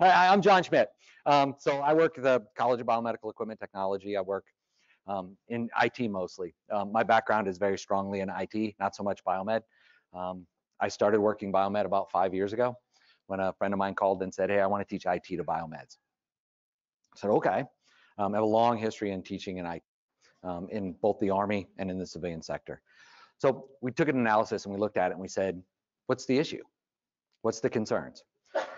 I'm John Schmidt. So I work at the College of Biomedical Equipment Technology. I work in IT mostly. My background is very strongly in IT, not so much biomed. I started working biomed about 5 years ago when a friend of mine called and said, hey, I want to teach IT to biomeds. I said, okay. I have a long history in teaching in IT, in both the Army and in the civilian sector. So we took an analysis and we looked at it and we said, what's the issue? What's the concerns?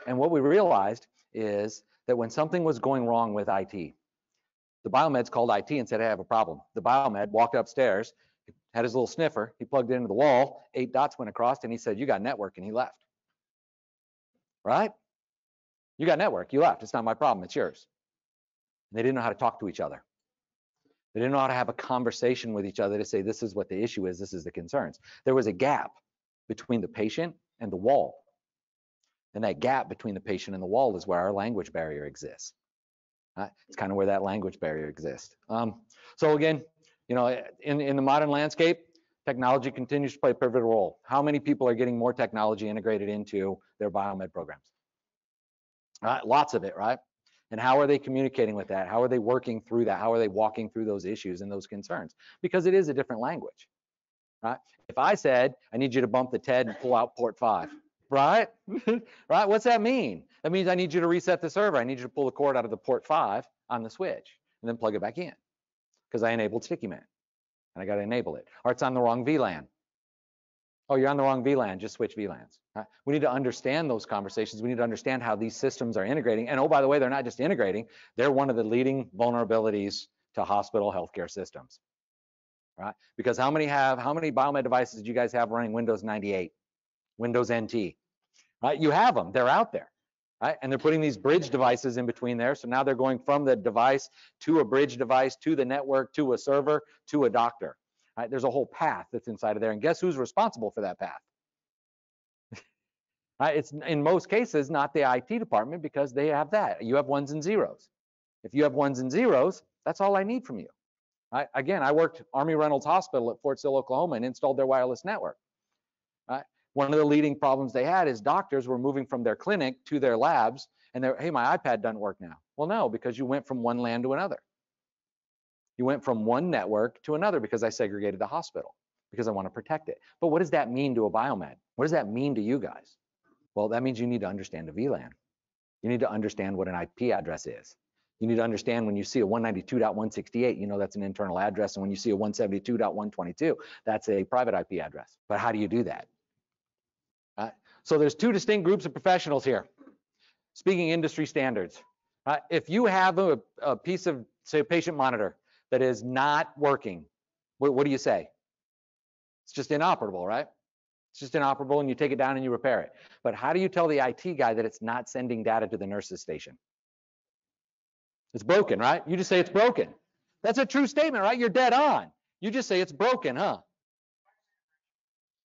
And what we realized is that when something was going wrong with IT, the biomeds called IT and said, I have a problem. The biomed walked upstairs, had his little sniffer, he plugged it into the wall, 8 dots went across, and he said, you got network, and he left. Right? You got network, you left. It's not my problem, it's yours. And they didn't know how to talk to each other. They didn't know how to have a conversation with each other to say, this is what the issue is, this is the concerns. There was a gap between the patient and the wall. And that gap between the patient and the wall is where our language barrier exists. It's kind of where that language barrier exists. So again, you know, in the modern landscape, technology continues to play a pivotal role. How many people are getting more technology integrated into their biomed programs? Lots of it, right? And how are they communicating with that? How are they working through that? How are they walking through those issues and those concerns? Because it is a different language, right? If I said, I need you to bump the TED and pull out port 5, right? Right? What's that mean? That means I need you to reset the server. I need you to pull the cord out of the port 5 on the switch and then plug it back in because I enabled Sticky Man and I got to enable it. Or it's on the wrong VLAN. Oh, you're on the wrong VLAN, just switch VLANs. Right? We need to understand those conversations. We need to understand how these systems are integrating. And oh, by the way, they're not just integrating, they're one of the leading vulnerabilities to hospital healthcare systems. Right? Because how many biomed devices do you guys have running Windows 98, Windows NT? Right? You have them, they're out there. Right? And they're putting these bridge devices in between there. So now they're going from the device to a bridge device, to the network, to a server, to a doctor. Right? There's a whole path that's inside of there. And guess who's responsible for that path? Right? It's in most cases not the IT department because they have that. You have ones and zeros. If you have ones and zeros, that's all I need from you. Right? Again, I worked Army Reynolds Hospital at Fort Sill, Oklahoma and installed their wireless network. Right? One of the leading problems they had is doctors were moving from their clinic to their labs and they're, hey, my iPad doesn't work now. Well, no, because you went from one LAN to another. You went from one network to another because I segregated the hospital because I want to protect it. But what does that mean to a biomed? What does that mean to you guys? Well, that means you need to understand a VLAN. You need to understand what an IP address is. You need to understand when you see a 192.168, you know that's an internal address. And when you see a 172.122, that's a private IP address. But how do you do that? So there's two distinct groups of professionals here. Speaking industry standards. If you have a piece of, say, a patient monitor that is not working, what do you say? It's just inoperable, right? It's just inoperable and you take it down and you repair it. But how do you tell the IT guy that it's not sending data to the nurse's station? It's broken, right? You just say it's broken. That's a true statement, right? You're dead on. You just say it's broken, huh?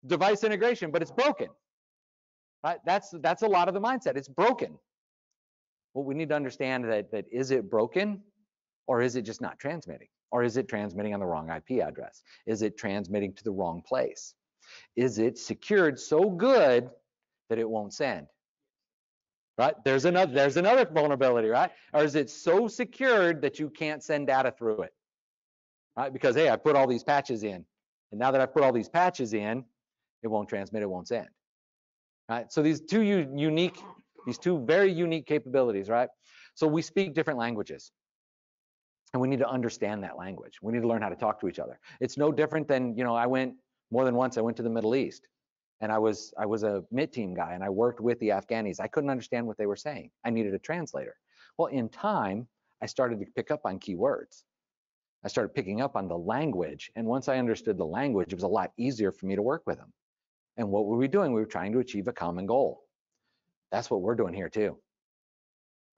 Device integration, but it's broken. Right? That's a lot of the mindset. It's broken. Well, we need to understand that is it broken or is it just not transmitting? Or is it transmitting on the wrong IP address? Is it transmitting to the wrong place? Is it secured so good that it won't send? Right? There's another vulnerability, right? Or is it so secured that you can't send data through it? Right? Because hey, I put all these patches in, and now that I've put all these patches in, it won't transmit, it won't send. Right? So these two very unique capabilities, right? So we speak different languages. And we need to understand that language. We need to learn how to talk to each other. It's no different than, you know, I went more than once, I went to the Middle East and I was a MIT team guy and I worked with the Afghanis. I couldn't understand what they were saying. I needed a translator. Well, in time, I started to pick up on keywords. I started picking up on the language. And once I understood the language, it was a lot easier for me to work with them. And what were we doing? We were trying to achieve a common goal. That's what we're doing here too.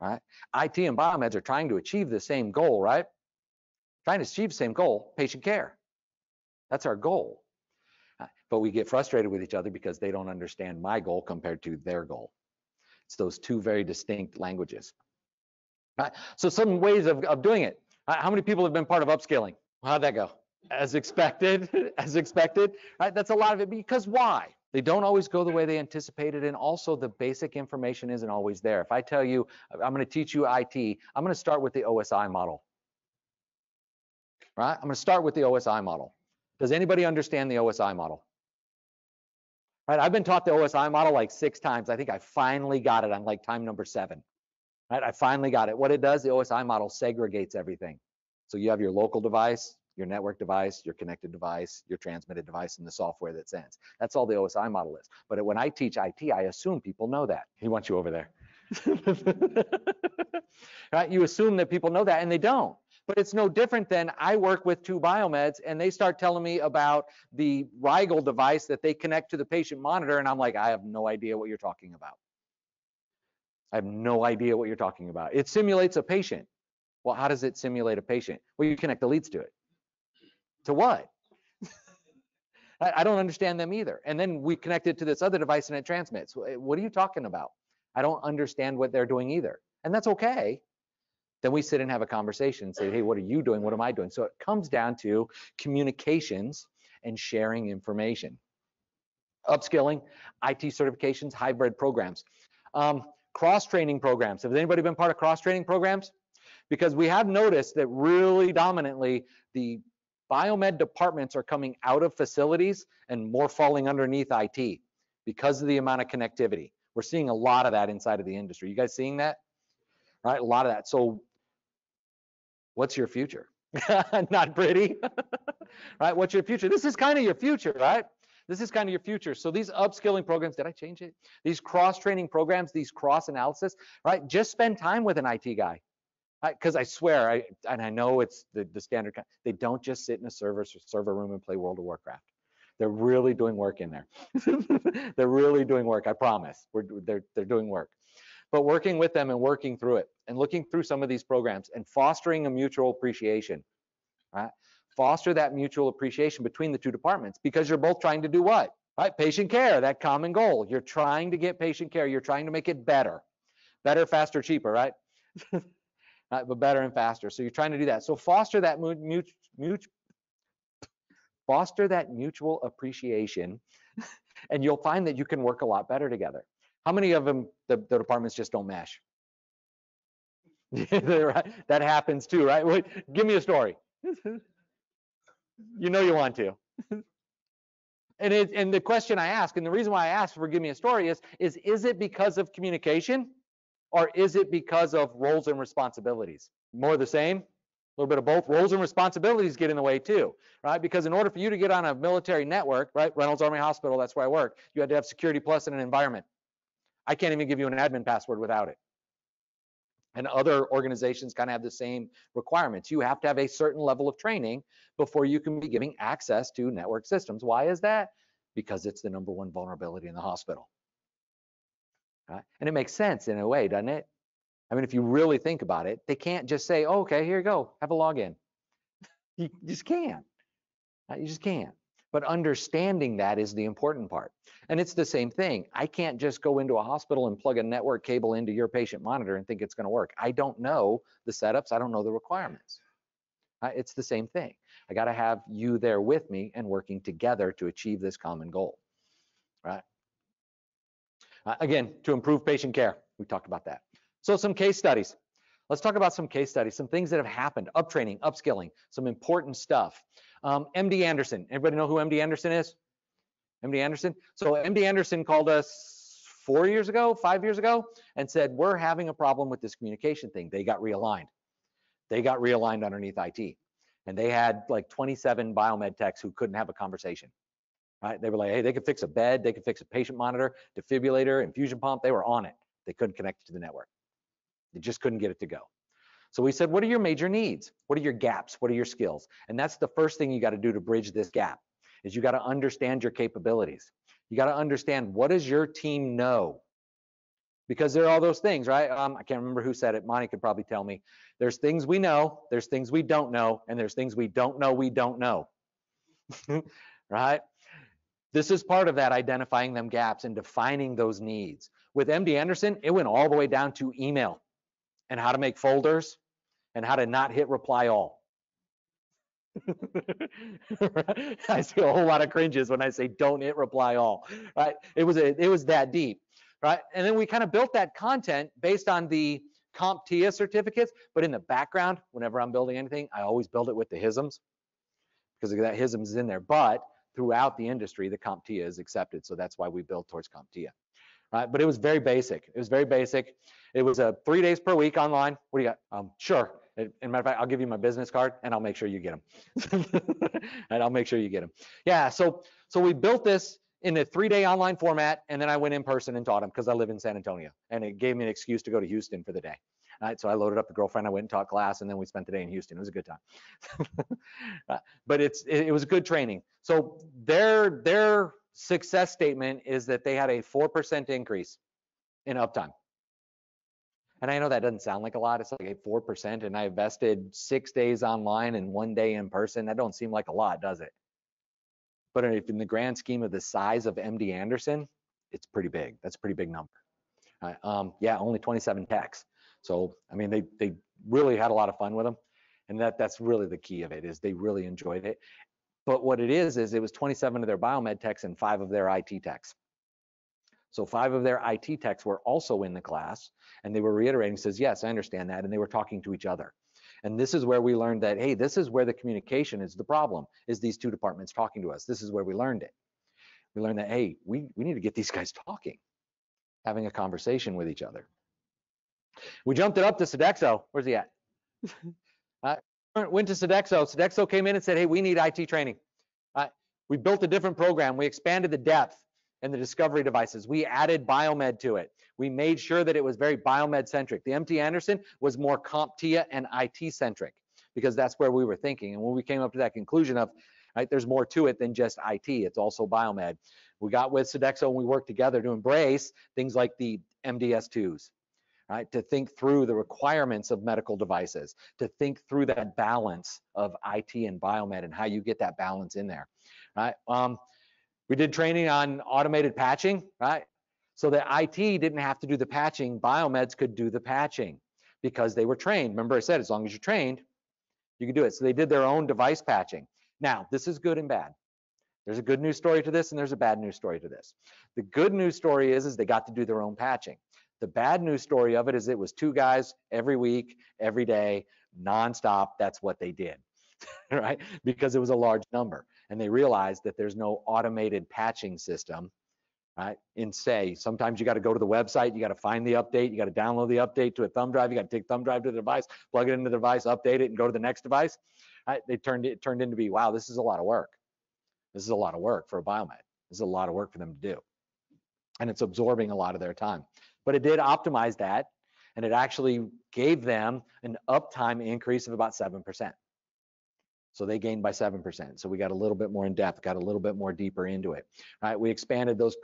Right? IT and biomeds are trying to achieve the same goal, right? Trying to achieve the same goal, patient care. That's our goal. But we get frustrated with each other because they don't understand my goal compared to their goal. It's those two very distinct languages. Right? So some ways of doing it. How many people have been part of upskilling? How'd that go? As expected, as expected. Right? That's a lot of it. Because why? They don't always go the way they anticipated, and also the basic information isn't always there. If I tell you, I'm going to teach you IT, I'm going to start with the OSI model, right? I'm going to start with the OSI model. Does anybody understand the OSI model? Right, I've been taught the OSI model like 6 times. I think I finally got it on like time number 7. Right, I finally got it. What it does, the OSI model segregates everything. So you have your local device, your network device, your connected device, your transmitted device, and the software that sends. That's all the OSI model is. But when I teach IT, I assume people know that. He wants you over there. Right? You assume that people know that, and they don't. But it's no different than I work with 2 biomeds, and they start telling me about the Rigel device that they connect to the patient monitor, and I'm like, I have no idea what you're talking about. I have no idea what you're talking about. It simulates a patient. Well, how does it simulate a patient? Well, you connect the leads to it. To what? I don't understand them either. And then we connect it to this other device and it transmits. What are you talking about? I don't understand what they're doing either. And that's okay. Then we sit and have a conversation and say, hey, what are you doing? What am I doing? So it comes down to communications and sharing information. Upskilling, IT certifications, hybrid programs. Cross-training programs. Has anybody been part of cross-training programs? Because we have noticed that really dominantly the biomed departments are coming out of facilities and more falling underneath IT because of the amount of connectivity. We're seeing a lot of that inside of the industry. You guys seeing that? Right, a lot of that. So what's your future? Not pretty. Right, what's your future? This is kind of your future, right? This is kind of your future. So these upskilling programs, did I change it? These cross-training programs, these cross-analysis, right? Just spend time with an IT guy. Because I swear, I know it's the standard, they don't just sit in a server room and play World of Warcraft. They're really doing work in there. They're really doing work, I promise. They're doing work. But working with them and working through it and looking through some of these programs and fostering a mutual appreciation, right? Foster that mutual appreciation between the 2 departments, because you're both trying to do what? Right? Patient care, that common goal. You're trying to get patient care. You're trying to make it better. Better, faster, cheaper, right? But better and faster. So you're trying to do that. So foster that mutual appreciation, and you'll find that you can work a lot better together. How many of them the departments just don't mesh? That happens too, right? Wait, give me a story. You know you want to. And the question I ask, and the reason why I ask for give me a story is it because of communication? Or is it because of roles and responsibilities? More the same? A little bit of both. Roles and responsibilities get in the way too, right? Because in order for you to get on a military network, right, Reynolds Army Hospital, that's where I work, you had to have Security Plus in an environment. I can't even give you an admin password without it. And other organizations kind of have the same requirements. You have to have a certain level of training before you can be giving access to network systems. Why is that? Because it's the #1 vulnerability in the hospital. Right? And it makes sense in a way, doesn't it? I mean, if you really think about it, they can't just say, oh, okay, here you go, have a login. You just can't. You just can't. But understanding that is the important part. And it's the same thing. I can't just go into a hospital and plug a network cable into your patient monitor and think it's going to work. I don't know the setups. I don't know the requirements. It's the same thing. I got to have you there with me and working together to achieve this common goal. Right? Again, to improve patient care. We talked about that. So some case studies. Let's talk about some case studies, some things that have happened, uptraining, upskilling, some important stuff. MD Anderson. Everybody know who MD Anderson is? MD Anderson? So MD Anderson called us 4 years ago, 5 years ago, and said, we're having a problem with this communication thing. They got realigned. They got realigned underneath IT. And they had like 27 biomed techs who couldn't have a conversation. Right? They were like, hey, they could fix a bed, they could fix a patient monitor, defibrillator, infusion pump. They were on it. They couldn't connect it to the network. They just couldn't get it to go. So we said, what are your major needs? What are your gaps? What are your skills? And that's the first thing you got to do to bridge this gap, is you got to understand your capabilities. You got to understand, what does your team know? Because there are all those things, right? I can't remember who said it. Monty could probably tell me. There's things we know, there's things we don't know, and there's things we don't know we don't know. Right? This is part of that, identifying them gaps and defining those needs. With MD Anderson, it went all the way down to email and how to make folders and how to not hit reply all. I see a whole lot of cringes when I say don't hit reply all, right? It was that deep, right? And then we kind of built that content based on the CompTIA certificates, but in the background, whenever I'm building anything, I always build it with the HISMs because that HISMs is in there. But throughout the industry, the CompTIA is accepted, so that's why we build towards CompTIA. Right? But it was very basic. It was very basic. It was 3 days per week online. What do you got? Sure. As a matter of fact, I'll give you my business card and I'll make sure you get them. And I'll make sure you get them. Yeah. So we built this in a 3-day online format, and then I went in person and taught them because I live in San Antonio, and it gave me an excuse to go to Houston for the day. All right. So I loaded up the girlfriend. I went and taught class, and then we spent the day in Houston. It was a good time. But it was a good training. So their success statement is that they had a 4% increase in uptime. And I know that doesn't sound like a lot. It's like a 4%, and I invested 6 days online and 1 day in person. That don't seem like a lot, does it? But if in the grand scheme of the size of MD Anderson, it's pretty big. That's a pretty big number. Yeah, only 27 techs. So I mean, they really had a lot of fun with them, and that's really the key of it, is they really enjoyed it. But what it is it was 27 of their biomed techs and 5 of their IT techs. So 5 of their IT techs were also in the class, and they were reiterating, says, yes, I understand that, and they were talking to each other. And this is where we learned that, hey, this is where the communication is the problem, is these 2 departments talking to us. This is where we learned it. We learned that, hey, we need to get these guys talking, having a conversation with each other. We jumped it up to Sodexo. Where's he at? Went to Sodexo. Sodexo came in and said, hey, we need IT training. We built a different program. We expanded the depth and the discovery devices. We added Biomed to it. We made sure that it was very Biomed centric. The MD Anderson was more CompTIA and IT centric, because that's where we were thinking. And when we came up to that conclusion of, right, there's more to it than just IT, it's also Biomed. We got with Sodexo and we worked together to embrace things like the MDS2s. Right, to think through the requirements of medical devices, to think through that balance of IT and Biomed and how you get that balance in there. Right. We did training on automated patching, right? So that IT didn't have to do the patching, Biomeds could do the patching because they were trained. Remember I said, as long as you're trained, you can do it. So they did their own device patching. Now, this is good and bad. There's a good news story to this and there's a bad news story to this. The good news story is they got to do their own patching. The bad news story of it is it was 2 guys every week, every day, nonstop. That's what they did, right? Because it was a large number. And they realized that there's no automated patching system, right? In say, sometimes you got to go to the website, you got to find the update, you got to download the update to a thumb drive, you got to take thumb drive to the device, plug it into the device, update it, and go to the next device. Right? It turned into be, wow, this is a lot of work. This is a lot of work for a Biomed. This is a lot of work for them to do. And it's absorbing a lot of their time. But it did optimize that, and it actually gave them an uptime increase of about 7%. So they gained by 7%. So we got a little bit more in depth, got a little bit more deeper into it. Right? We expanded those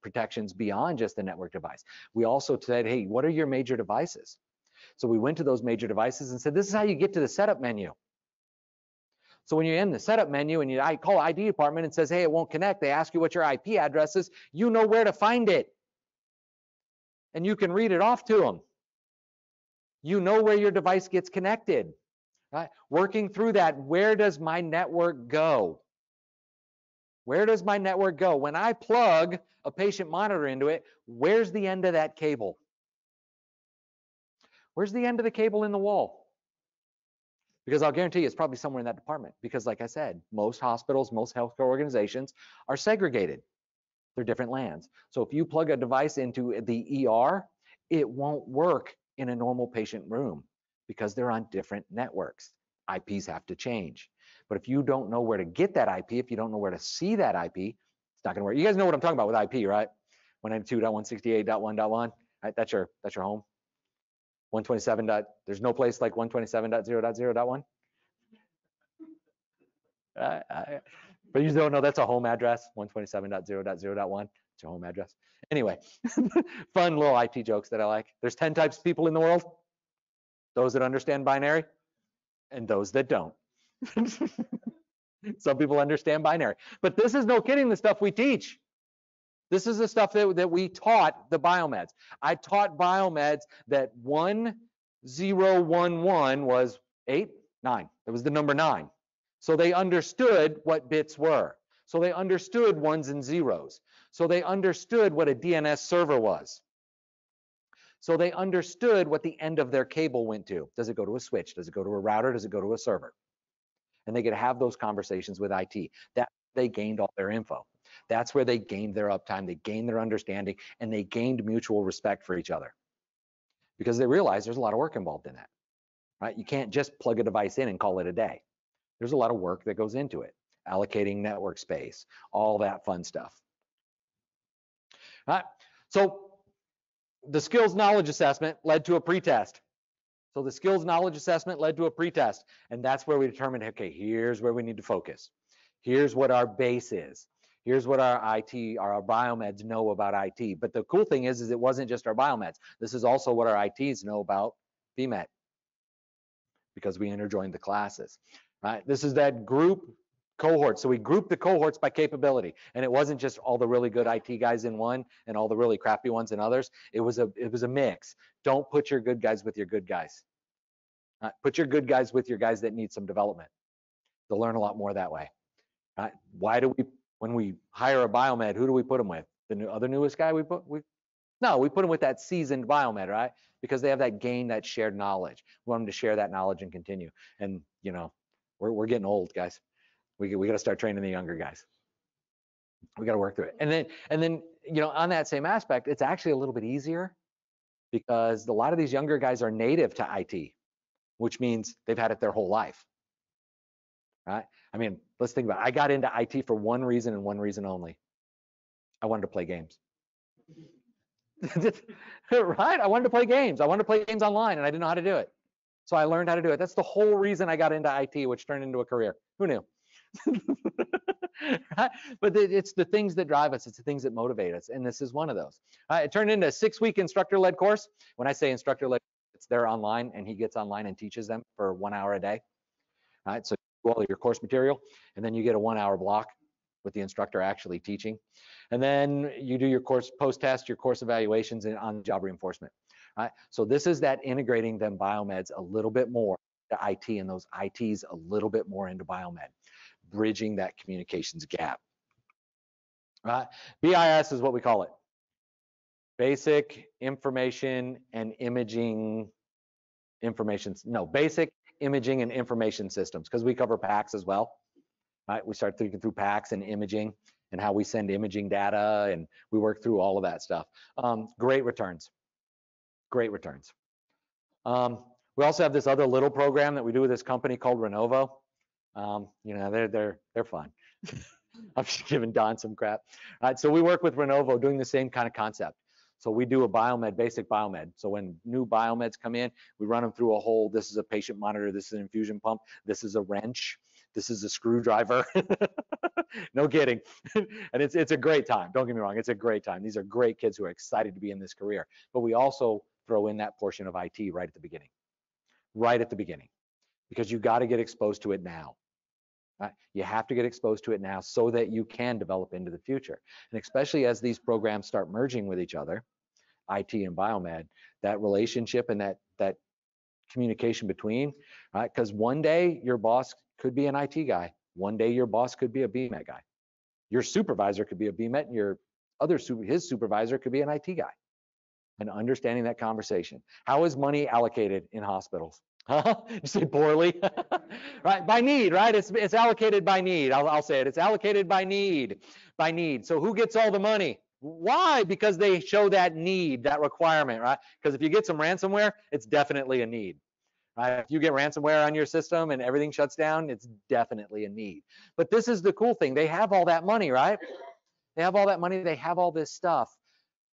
protections beyond just the network device. We also said, hey, what are your major devices? So we went to those major devices and said, this is how you get to the setup menu. So when you're in the setup menu and you call ID department and says, hey, it won't connect, they ask you what your IP address is, you know where to find it. And you can read it off to them. You know where your device gets connected. Right? Working through that, where does my network go? Where does my network go? When I plug a patient monitor into it, where's the end of that cable? Where's the end of the cable in the wall? Because I'll guarantee you it's probably somewhere in that department. Because like I said, most hospitals, most healthcare organizations are segregated. They're different LANs. So if you plug a device into the ER, it won't work in a normal patient room because they're on different networks. IPs have to change. But if you don't know where to get that IP, if you don't know where to see that IP, it's not going to work. You guys know what I'm talking about with IP, right? 192.168.1.1, right? That's your home. 127. There's no place like 127.0.0.1. But you don't know that's a home address. 127.0.0.1. It's your home address. Anyway, fun little IT jokes that I like. There's 10 types of people in the world. Those that understand binary and those that don't. Some people understand binary. But this is no kidding the stuff we teach. This is the stuff that we taught the biomeds. I taught biomeds that 1011 was 8, 9. It was the number 9. So they understood what bits were. So they understood ones and zeros. So they understood what a DNS server was. So they understood what the end of their cable went to. Does it go to a switch? Does it go to a router? Does it go to a server? And they could have those conversations with IT. That they gained all their info. That's where they gained their uptime, they gained their understanding, and they gained mutual respect for each other. Because they realized there's a lot of work involved in that, right? You can't just plug a device in and call it a day. There's a lot of work that goes into it, allocating network space, all that fun stuff. All right, so the skills knowledge assessment led to a pretest. So the skills knowledge assessment led to a pretest, and that's where we determined, okay, here's where we need to focus. Here's what our base is. Here's what our IT, our biomeds know about IT. But the cool thing is it wasn't just our biomeds. This is also what our ITs know about BMET, because we interjoined the classes, right? This is that group cohort. So we grouped the cohorts by capability, and it wasn't just all the really good IT guys in one and all the really crappy ones in others. It was a mix. Don't put your good guys with your good guys. Put your good guys with your guys that need some development. They'll learn a lot more that way. Why do we, when we hire a biomed, who do we put them with? The other newest guy we put them with that seasoned biomed, right? Because they have that gain, that shared knowledge. We want them to share that knowledge and continue. And you know, we're getting old, guys. We got to start training the younger guys. We got to work through it. And then you know, on that same aspect, it's actually a little bit easier because a lot of these younger guys are native to IT, which means they've had it their whole life. Right? I mean, let's think about it. I got into IT for one reason and one reason only. I wanted to play games. Right? I wanted to play games. I wanted to play games online, and I didn't know how to do it. So I learned how to do it. That's the whole reason I got into IT, which turned into a career. Who knew? Right? But it's the things that drive us. It's the things that motivate us, and this is one of those. It turned into a 6-week instructor-led course. When I say instructor-led, it's they're online, and he gets online and teaches them for 1 hour a day. Right? So you do all your course material, and then you get a 1-hour block with the instructor actually teaching. And then you do your course post-test, your course evaluations, and on-job reinforcement. Right? So this is that integrating them biomeds a little bit more to IT, and those ITs a little bit more into biomed, bridging that communications gap. Right? BIS is what we call it. Basic information and imaging basic imaging and information systems, because we cover PACS as well. Right? We start thinking through PACS and imaging and how we send imaging data, and we work through all of that stuff. Great returns. Great returns. We also have this other little program that we do with this company called Renovo. You know, they're fun. I'm just giving Don some crap. All right, so we work with Renovo doing the same kind of concept. So we do a biomed, basic biomed. So when new biomeds come in, we run them through a whole, this is a patient monitor, this is an infusion pump, this is a wrench, this is a screwdriver. No kidding. And it's a great time. Don't get me wrong, it's a great time. These are great kids who are excited to be in this career. But we also throw in that portion of IT right at the beginning. Right at the beginning. Because you got to get exposed to it now. Right? You have to get exposed to it now so that you can develop into the future. And especially as these programs start merging with each other, IT and biomed, that relationship and that communication between, right? Because one day your boss could be an IT guy. One day your boss could be a BMET guy. Your supervisor could be a BMET, and his supervisor could be an IT guy. And understanding that conversation. How is money allocated in hospitals? You say poorly, right? By need, right? It's allocated by need. I'll say it. It's allocated by need, So who gets all the money? Why? Because they show that need, that requirement, right? Because if you get some ransomware, it's definitely a need, right? If you get ransomware on your system and everything shuts down, it's definitely a need. But this is the cool thing. They have all that money, right? They have all that money. They have all this stuff.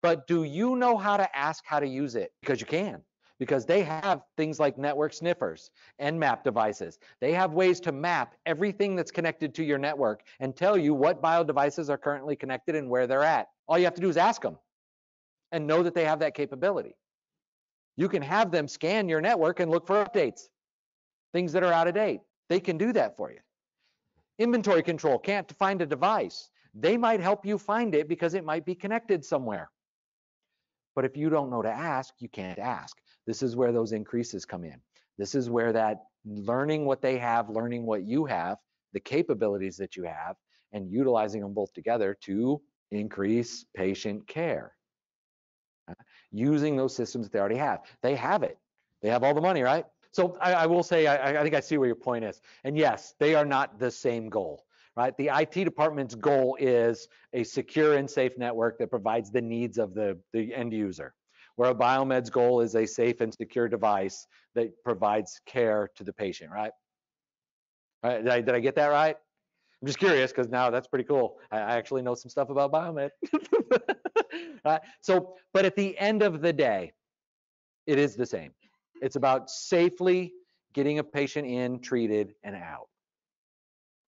But do you know how to ask how to use it? Because you can. Because they have things like network sniffers and map devices. They have ways to map everything that's connected to your network and tell you what bio devices are currently connected and where they're at. All you have to do is ask them and know that they have that capability. You can have them scan your network and look for updates, things that are out of date. They can do that for you. Inventory control can't find a device. They might help you find it because it might be connected somewhere. But if you don't know to ask, you can't ask. This is where those increases come in. This is where that learning what they have, learning what you have, the capabilities that you have and utilizing them both together to increase patient care. Using those systems that they already have. They have it. They have all the money, right? So I will say, I think I see where your point is. And yes, they are not the same goal, right? The IT department's goal is a secure and safe network that provides the needs of the end user, where a Biomed's goal is a safe and secure device that provides care to the patient, right? Right? Did I get that right? I'm just curious because now that's pretty cool. I actually know some stuff about Biomed. So, but at the end of the day, it is the same. It's about safely getting a patient in, treated, and out.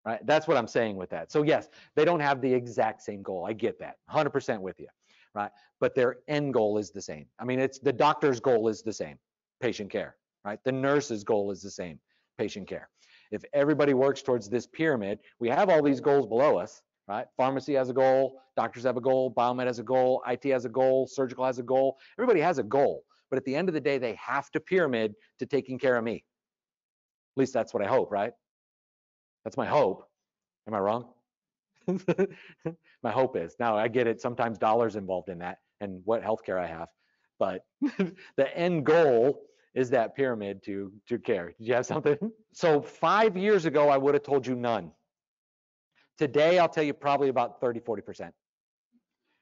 Right? That's what I'm saying with that. So yes, they don't have the exact same goal. I get that, 100% with you, right? But their end goal is the same. I mean, it's the doctor's goal is the same, patient care, right? The nurse's goal is the same, patient care. If everybody works towards this pyramid, we have all these goals below us, right? Pharmacy has a goal, doctors have a goal, Biomed has a goal, IT has a goal, surgical has a goal. Everybody has a goal. But at the end of the day, they have to pyramid to taking care of me. At least that's what I hope, right? That's my hope. Am I wrong? My hope is. Now, I get it. Sometimes dollars involved in that and what healthcare I have. But the end goal is that pyramid to care. Did you have something? So 5 years ago, I would have told you none. Today, I'll tell you probably about 30, 40%.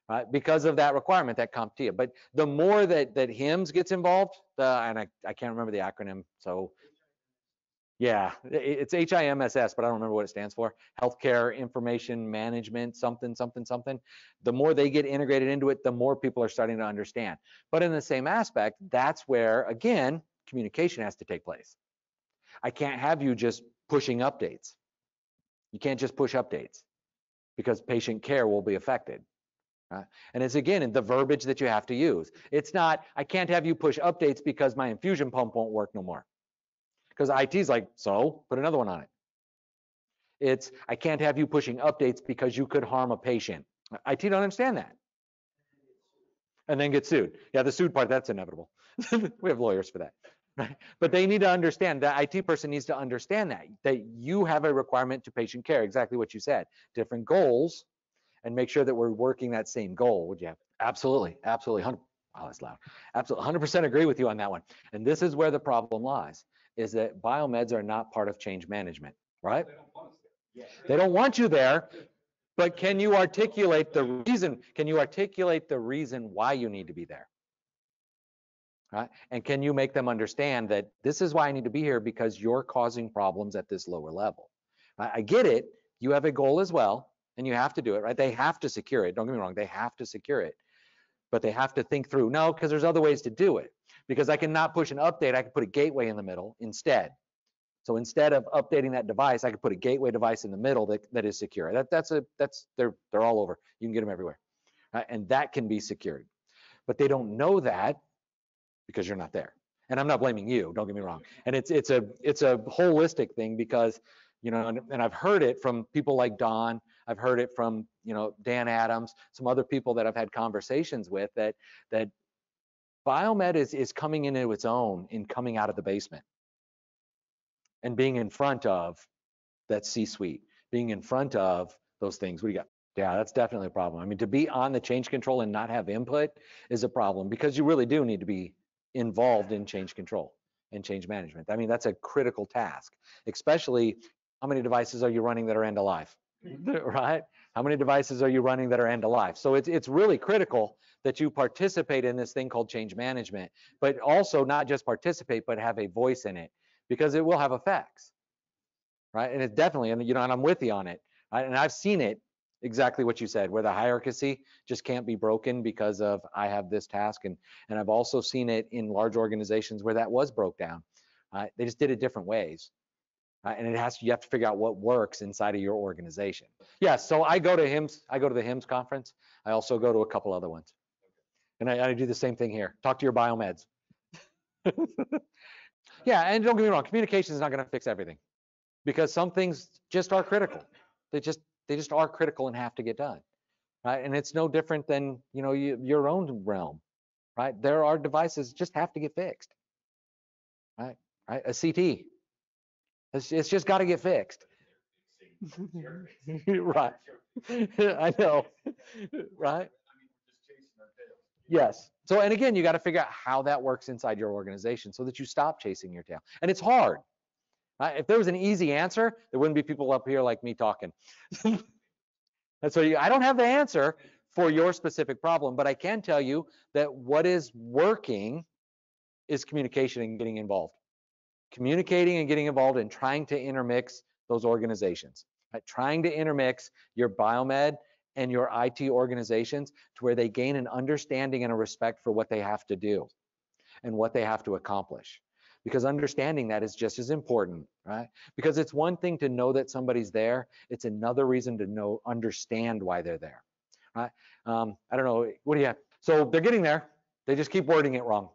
Right? Because of that requirement, that CompTIA. But the more that HIMSS gets involved, and I can't remember the acronym, so yeah, it's HIMSS, but I don't remember what it stands for. Healthcare Information Management, something, something, something. The more they get integrated into it, the more people are starting to understand. But in the same aspect, that's where, again, communication has to take place. I can't have you just pushing updates. You can't just push updates because patient care will be affected. And it's, again, in the verbiage that you have to use. It's not, I can't have you push updates because my infusion pump won't work no more. Because IT's like, so put another one on it. It's, I can't have you pushing updates because you could harm a patient. IT don't understand that. And then get sued. Yeah, the sued part, that's inevitable. We have lawyers for that. Right? But they need to understand, the IT person needs to understand that you have a requirement to patient care, exactly what you said. Different goals, and make sure that we're working that same goal. Would you have? Absolutely, absolutely. Oh, that's loud. Absolutely, 100% agree with you on that one. And this is where the problem lies, is that biomeds are not part of change management, right? They don't want you there, but can you articulate the reason? Can you articulate the reason why you need to be there? Right? And can you make them understand that this is why I need to be here because you're causing problems at this lower level? I get it. You have a goal as well, and you have to do it, right? They have to secure it. Don't get me wrong. They have to secure it. But they have to think through, no, because there's other ways to do it. Because I can not push an update, I can put a gateway in the middle instead. So instead of updating that device, I could put a gateway device in the middle that is secure. They're all over. You can get them everywhere, right? And that can be secured. But they don't know that because you're not there. And I'm not blaming you. Don't get me wrong. And it's a holistic thing because, you know, and I've heard it from people like Don. I've heard it from, you know, Dan Adams, some other people that I've had conversations with that Biomed is coming into its own in coming out of the basement and being in front of that C-suite, being in front of those things. What do you got? Yeah, that's definitely a problem. I mean, to be on the change control and not have input is a problem because you really do need to be involved in change control and change management. I mean, that's a critical task, especially how many devices are you running that are end of life, right? How many devices are you running that are end of life? So it's really critical that you participate in this thing called change management, but also not just participate, but have a voice in it because it will have effects, right? And it definitely, and you know, and I'm with you on it, right? And I've seen it exactly what you said, where the hierarchy just can't be broken because of I have this task, and I've also seen it in large organizations where that was broke down. They just did it different ways, and you have to figure out what works inside of your organization. Yeah, so I go to HIMSS, I go to the HIMSS conference. I also go to a couple other ones, and I do the same thing here. Talk to your biomeds. Yeah, and don't get me wrong, communication is not going to fix everything because some things just are critical. They just are critical and have to get done, right? And it's no different than, you know, your own realm, right? There are devices just have to get fixed, right? A CT, it's just got to get fixed. Right. I know. Right. Yes. So, and again, you got to figure out how that works inside your organization so that you stop chasing your tail. And it's hard. If there was an easy answer, there wouldn't be people up here like me talking. And so I don't have the answer for your specific problem, but I can tell you that what is working is communication and getting involved. Communicating and getting involved and trying to intermix those organizations. Right? Trying to intermix your biomed and your IT organizations to where they gain an understanding and a respect for what they have to do and what they have to accomplish. Because understanding that is just as important, right? Because it's one thing to know that somebody's there, it's another reason to understand why they're there, right? I don't know, what do you have? So they're getting there, they just keep wording it wrong.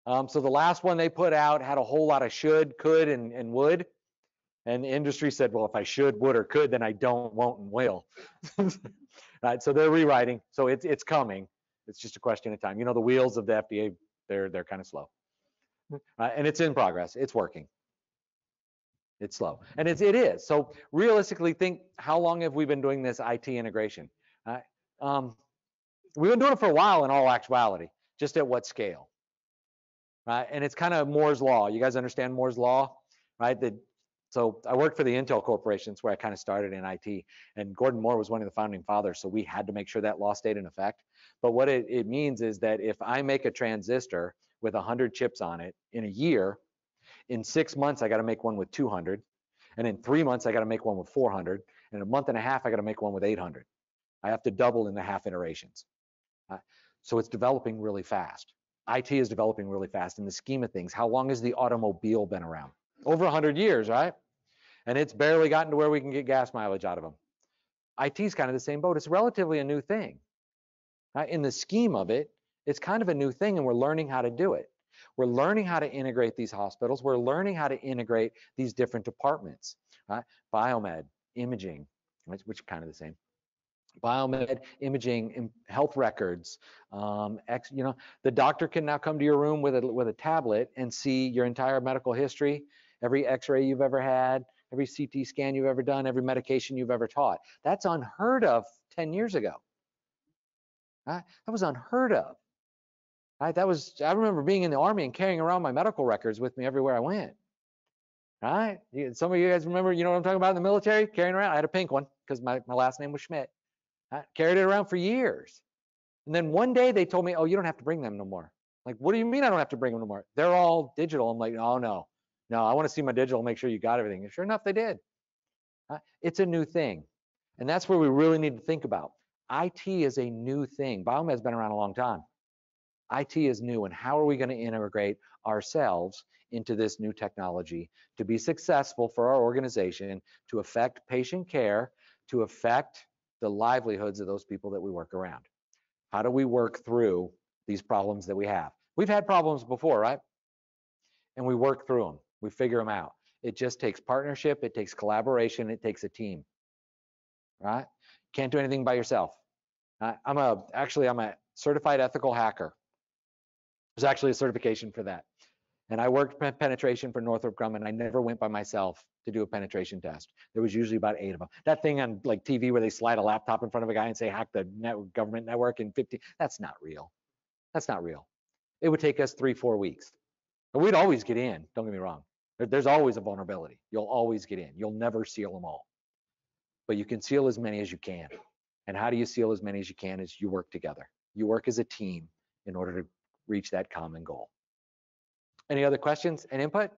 So the last one they put out had a whole lot of should, could, and would. And the industry said, well, if I should, would, or could, then I don't, won't, and will. Right, so they're rewriting. So it's coming. It's just a question of time. You know, the wheels of the FDA, they're kind of slow. And it's in progress. It's working. It's slow. And it is. So realistically, think, how long have we been doing this IT integration? We've been doing it for a while in all actuality, just at what scale? Right? And it's kind of Moore's Law. You guys understand Moore's Law? Right? So I worked for the Intel Corporation, where I kind of started in IT, and Gordon Moore was one of the founding fathers, so we had to make sure that law stayed in effect. But what it means is that if I make a transistor with 100 chips on it in a year, in 6 months I got to make one with 200, and in 3 months I got to make one with 400, and in a month and a half I got to make one with 800. I have to double in the half iterations. So it's developing really fast. IT is developing really fast. In the scheme of things, how long has the automobile been around? Over 100 years, right? And it's barely gotten to where we can get gas mileage out of them. IT is kind of the same boat. It's relatively a new thing. Right? In the scheme of it, it's kind of a new thing, and we're learning how to do it. We're learning how to integrate these hospitals. We're learning how to integrate these different departments. Right? Biomed, imaging, which are kind of the same. Biomed, imaging, health records. The doctor can now come to your room with a tablet and see your entire medical history, every X-ray you've ever had, every CT scan you've ever done, every medication you've ever taught. That's unheard of 10 years ago. Right? That was unheard of. Right? I remember being in the Army and carrying around my medical records with me everywhere I went. Right? Some of you guys remember, you know what I'm talking about in the military? Carrying around, I had a pink one because my last name was Schmidt. I carried it around for years. And then one day they told me, oh, you don't have to bring them no more. Like, what do you mean I don't have to bring them no more? They're all digital. I'm like, oh, no, I want to see my digital, make sure you got everything. And sure enough, they did. It's a new thing. And that's where we really need to think about. IT is a new thing. Biomed's been around a long time. IT is new, and how are we going to integrate ourselves into this new technology to be successful for our organization, to affect patient care, to affect the livelihoods of those people that we work around? How do we work through these problems that we have? We've had problems before, right? And we work through them. We figure them out. It just takes partnership. It takes collaboration. It takes a team, right? Can't do anything by yourself. I'm a certified ethical hacker. There's actually a certification for that. And I worked penetration for Northrop Grumman. I never went by myself to do a penetration test. There was usually about 8 of them. That thing on like TV where they slide a laptop in front of a guy and say, hack the government network in 50, that's not real. That's not real. It would take us 3-4 weeks. But we'd always get in, don't get me wrong. There's always a vulnerability. You'll always get in. You'll never seal them all. But you can seal as many as you can. And how do you seal as many as you can? Is you work together. You work as a team in order to reach that common goal. Any other questions and input?